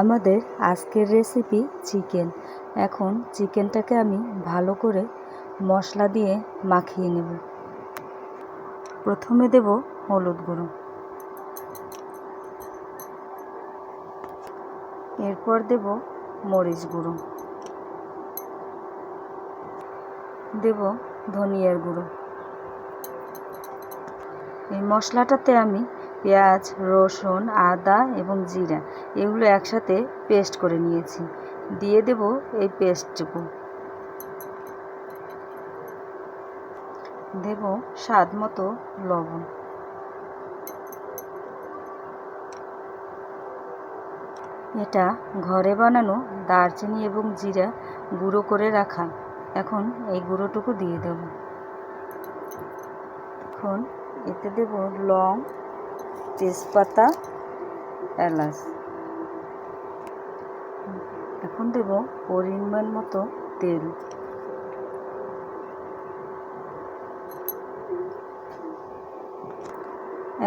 আমাদের আজকের recipe chicken. এখন চিকেনটাকে আমি ভালো করে মশলা দিয়ে মাখিয়ে নেব। প্রথমে দেব হলুদ গুঁড়ো, এরপর দেব মরিচ গুঁড়ো, দেব ধনিয়ার গুঁড়ো। এই মশলাটাতে আমি পেঁয়াজ, রসুন, আদা এবং জিরা এগুলো একসাথে পেস্ট করে নিয়েছি। দিয়ে দেব এই পেস্টটুকু। দেব স্বাদ মতো লবণ। এটা ঘরে বানানো দারচিনি এবং জিরা গুঁড়ো করে রাখা। এখন এই গুঁড়োটুকু দিয়ে দেব। এখন এতে দেব লং, তেজপাতা, এলাচ। এখন দেব পরিমাণ মতো তেল।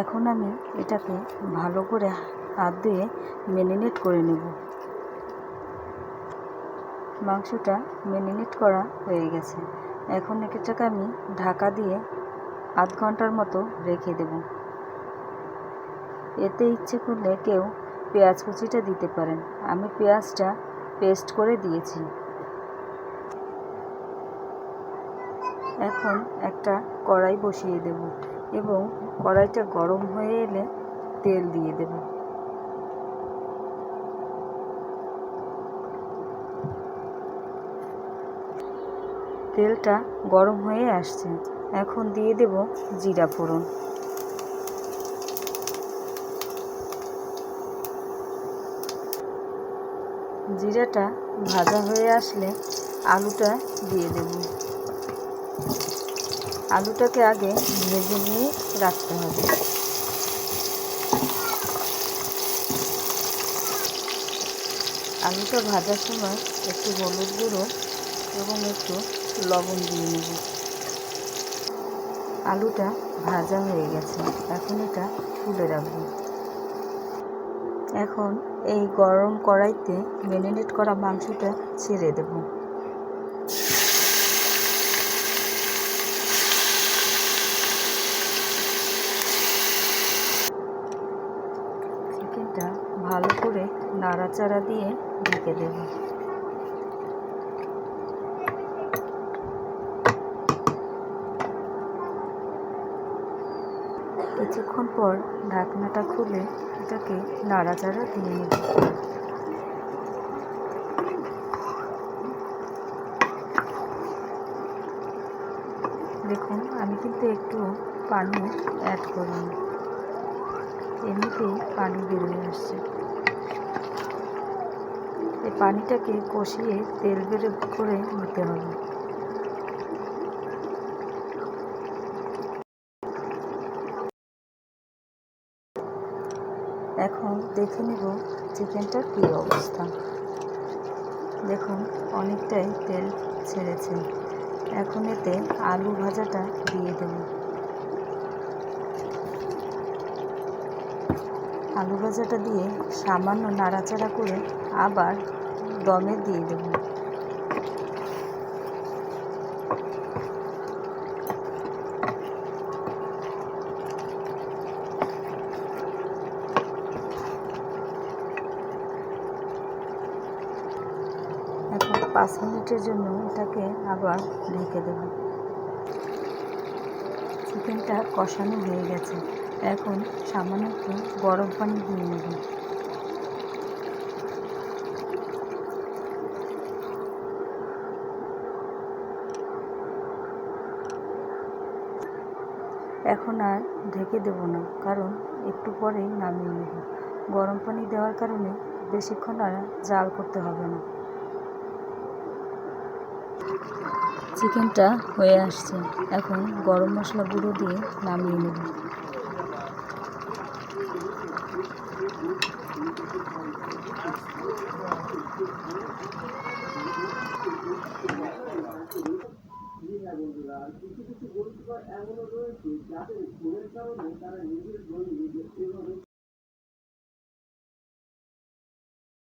এখন আমি এটাকে ভালো করে হাত দিয়ে ম্যারিনেট করে নেব। মাংসটা ম্যারিনেট করা হয়ে গেছে। এখন এটাকে আমি ঢাকা দিয়ে আধ ঘন্টার মতো রেখে দেব। এতে ইচ্ছে করলে কেউ পেঁয়াজ কুচিটা দিতে পারেন। আমি পেঁয়াজটা পেস্ট করে দিয়েছি। এখন একটা কড়াই বসিয়ে দেব এবং কড়াইটা গরম হয়ে এলে তেল দিয়ে দেব। তেলটা গরম হয়ে আসছে। এখন দিয়ে দেব জিরা ফোড়ন। জিরাটা ভাজা হয়ে আসলে আলুটা দিয়ে দেব। আলুটাকে আগে ভেজে নিয়ে রাখতে হবে। আলুটা ভাজার সময় একটু হলুদ গুঁড়ো এবং একটু লবণ দিয়ে নেব। আলুটা ভাজা হয়ে গেছে। এখন এটা তুলে রাখবো। এখন এই গরম কড়াইতে ম্যারিনেট করা মাংসটা ছেড়ে দেব। চিকেনটা ভালো করে নাড়াচাড়া দিয়ে ঢেকে দেব। কিছুক্ষণ পর ঢাকনাটা খুলে এটাকে নাড়াচাড়া দিয়ে নেব। দেখুন, আমি কিন্তু একটু পানি অ্যাড করিনি, এমনিতেই পানি বেরিয়ে আসছে। এই পানিটাকে কষিয়ে তেল বের করে নিতে হবে। এখন দেখে নেব চিকেনটার কী অবস্থা। দেখুন, অনেকটাই তেল ছেড়েছে। এখন এতে আলু ভাজাটা দিয়ে দেব। আলু ভাজাটা দিয়ে সামান্য নাড়াচাড়া করে আবার দমে দিয়ে দেব। এখন 5 মিনিটের জন্য এটাকে আবার ঢেকে দেব। চিকেনটা কষানো হয়ে গেছে। এখন সামান্য একটু গরম পানি দিয়ে নেব। এখন আর ঢেকে দেব না, কারণ একটু পরেই নামিয়ে নেব। গরম পানি দেওয়ার কারণে বেশিক্ষণ আর জাল করতে হবে না। চিকেনটা হয়ে আসছে। এখন গরম মশলা গুঁড়ো দিয়ে নামিয়ে নেব। কিছু কিছু গরু এমনও রয়েছে যাদের ঘুমের কারণে তারা নিজের